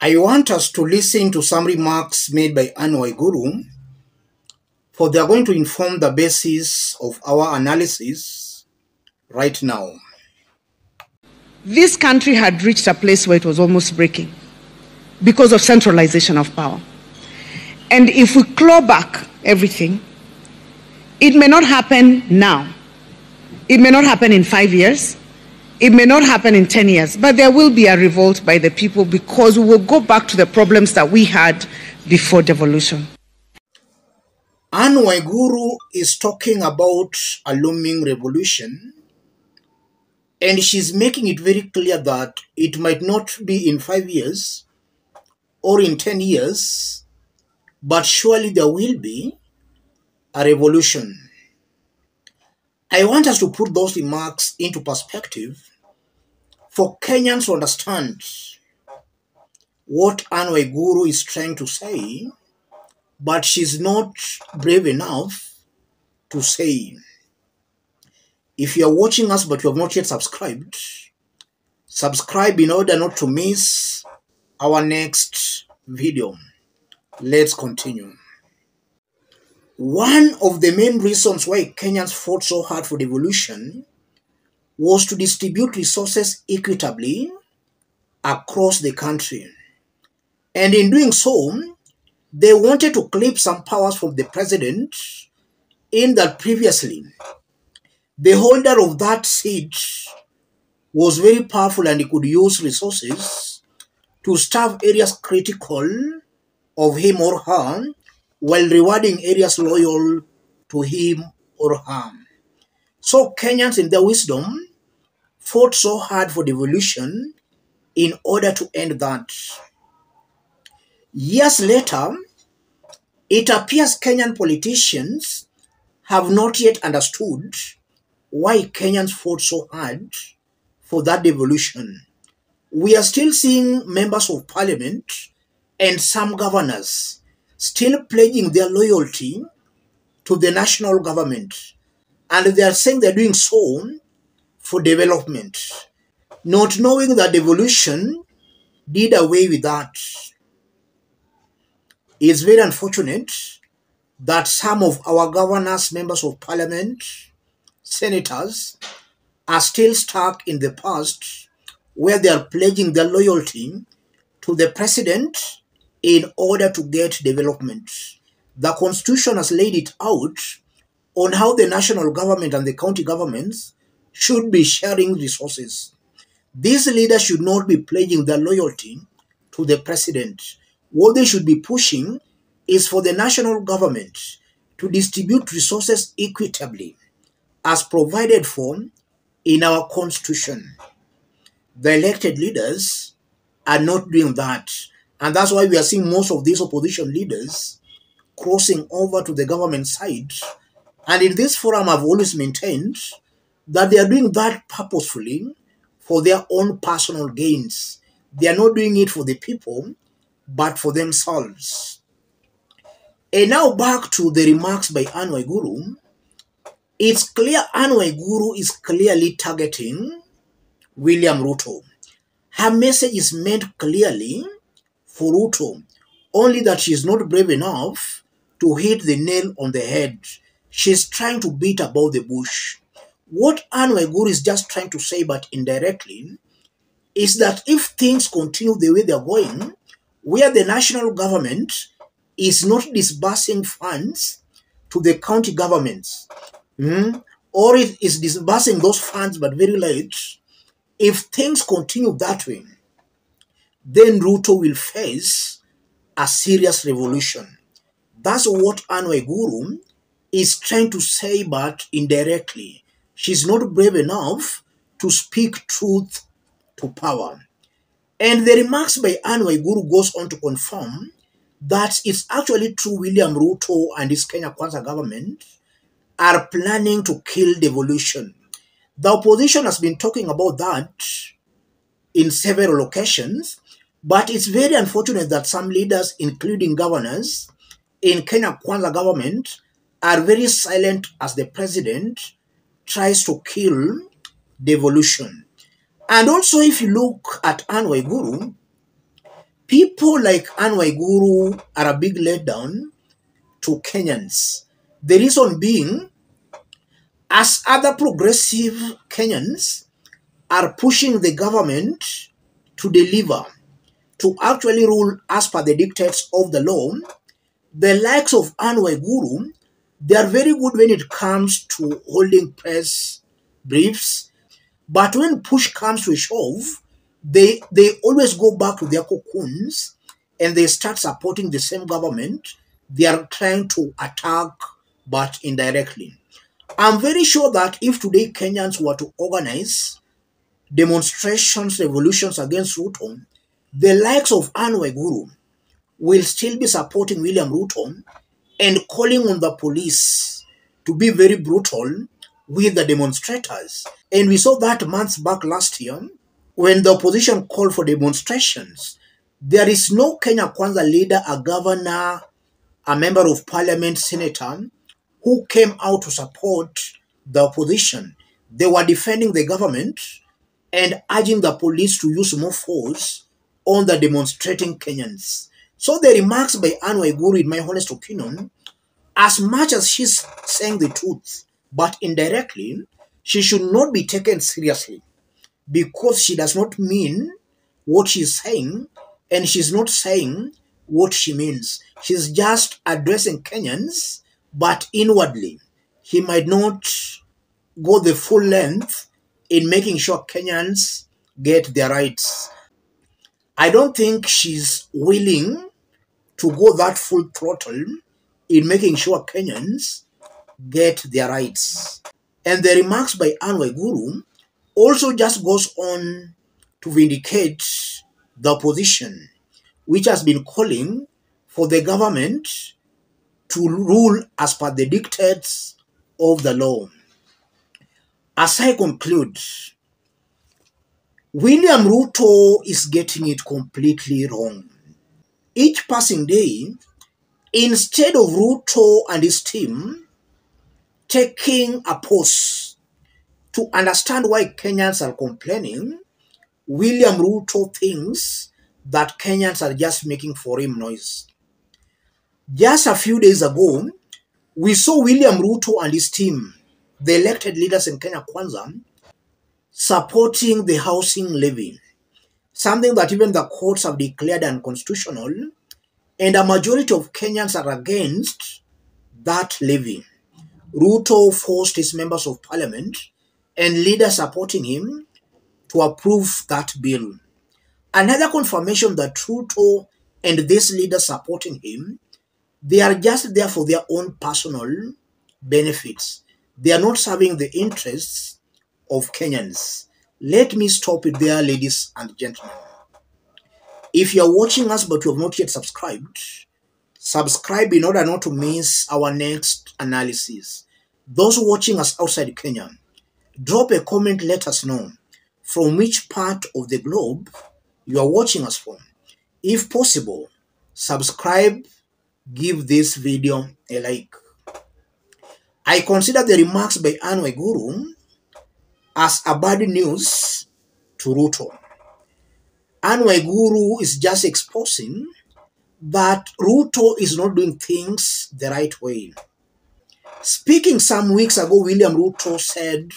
I want us to listen to some remarks made by Waiguru, for they are going to inform the basis of our analysis right now. This country had reached a place where it was almost breaking because of centralization of power. And if we claw back everything, it may not happen now. It may not happen in 5 years. It may not happen in 10 years, but there will be a revolt by the people because we will go back to the problems that we had before devolution. Waiguru is talking about a looming revolution, and she's making it very clear that it might not be in 5 years or in 10 years, but surely there will be a revolution. I want us to put those remarks into perspective for Kenyans to understand what Waiguru is trying to say, but she's not brave enough to say. If you are watching us but you have not yet subscribed, subscribe in order not to miss our next video. Let's continue. One of the main reasons why Kenyans fought so hard for devolution was to distribute resources equitably across the country. And in doing so, they wanted to clip some powers from the president, in that previously the holder of that seat was very powerful and he could use resources to starve areas critical of him or her while rewarding areas loyal to him or her. So Kenyans in their wisdom fought so hard for devolution in order to end that. Years later, it appears Kenyan politicians have not yet understood why Kenyans fought so hard for that devolution. We are still seeing members of parliament and some governors still pledging their loyalty to the national government, and they are saying they're doing so for development, not knowing that devolution did away with that. It's very unfortunate that some of our governors, members of parliament, senators are still stuck in the past where they are pledging their loyalty to the president in order to get development. The constitution has laid it out on how the national government and the county governments should be sharing resources. These leaders should not be pledging their loyalty to the president. What they should be pushing is for the national government to distribute resources equitably as provided for in our constitution. The elected leaders are not doing that, and that's why we are seeing most of these opposition leaders crossing over to the government side. And in this forum, I've always maintained that they are doing that purposefully for their own personal gains. They are not doing it for the people, but for themselves. And now back to the remarks by Waiguru. It's clear Waiguru is clearly targeting William Ruto. Her message is meant clearly for Ruto, only that she's not brave enough to hit the nail on the head. She's trying to beat about the bush. What Waiguru is just trying to say, but indirectly, is that if things continue the way they're going, where the national government is not disbursing funds to the county governments, or it is disbursing those funds but very late, if things continue that way, then Ruto will face a serious revolution. That's what Waiguru is trying to say, but indirectly. She's not brave enough to speak truth to power. And the remarks by Waiguru goes on to confirm that it's actually true William Ruto and his Kenya Kwanza government are planning to kill devolution. The opposition has been talking about that in several occasions, but it's very unfortunate that some leaders, including governors in Kenya Kwanza government, are very silent as the president tries to kill devolution. And also, if you look at Waiguru, People like Waiguru are a big letdown to Kenyans. The reason being, as other progressive Kenyans are pushing the government to deliver, to actually rule as per the dictates of the law, the likes of Waiguru, they are very good when it comes to holding press briefs, but when push comes to a shove, they always go back to their cocoons and they start supporting the same government they are trying to attack, but indirectly. I'm very sure that if today Kenyans were to organize demonstrations, revolutions against Ruto, the likes of Waiguru will still be supporting William Ruto and calling on the police to be very brutal with the demonstrators. And we saw that months back last year when the opposition called for demonstrations. There is no Kenya Kwanza leader, a governor, a member of parliament, senator, who came out to support the opposition. They were defending the government and urging the police to use more force on the demonstrating Kenyans. So the remarks by Waiguru, in my honest opinion, as much as she's saying the truth, but indirectly, she should not be taken seriously because she does not mean what she's saying and she's not saying what she means. She's just addressing Kenyans, but inwardly, he might not go the full length in making sure Kenyans get their rights. I don't think she's willing to go that full throttle in making sure Kenyans get their rights. And the remarks by Waiguru also just goes on to vindicate the opposition, which has been calling for the government to rule as per the dictates of the law. As I conclude, William Ruto is getting it completely wrong. Each passing day, instead of Ruto and his team taking a pause to understand why Kenyans are complaining, William Ruto thinks that Kenyans are just making for him noise. Just a few days ago, we saw William Ruto and his team, the elected leaders in Kenya Kwanza, supporting the housing levy, something that even the courts have declared unconstitutional, and a majority of Kenyans are against that levy. Ruto forced his members of parliament and leaders supporting him to approve that bill. Another confirmation that Ruto and these leaders supporting him, they are just there for their own personal benefits. They are not serving the interests of Kenyans. Let me stop it there, ladies and gentlemen. If you are watching us but you have not yet subscribed, subscribe in order not to miss our next analysis. Those watching us outside Kenya, drop a comment, let us know from which part of the globe you are watching us from. If possible, subscribe, give this video a like. I consider the remarks by Waiguru as a bad news to Ruto. Waiguru is just exposing that Ruto is not doing things the right way. Speaking some weeks ago, William Ruto said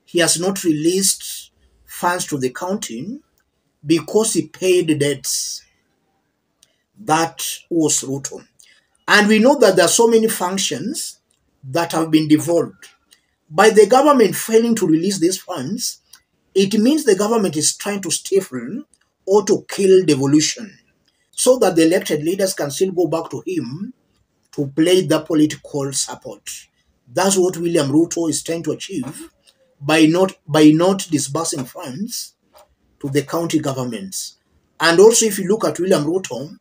he has not released funds to the county because he paid debts. That was Ruto. And we know that there are so many functions that have been devolved. By the government failing to release these funds, it means the government is trying to stifle or to kill devolution so that the elected leaders can still go back to him to play the political support. That's what William Ruto is trying to achieve by not disbursing funds to the county governments. And also, if you look at William Ruto,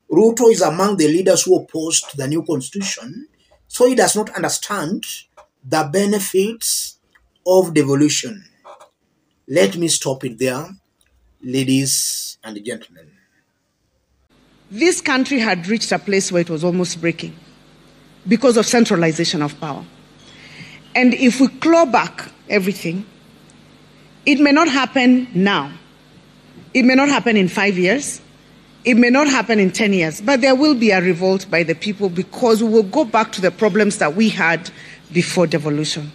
Ruto is among the leaders who opposed the new constitution, so he does not understand the benefits of devolution. Let me stop it there, ladies and gentlemen. This country had reached a place where it was almost breaking because of centralization of power. And if we claw back everything, it may not happen now. It may not happen in 5 years. It may not happen in 10 years, but there will be a revolt by the people because we will go back to the problems that we had before devolution.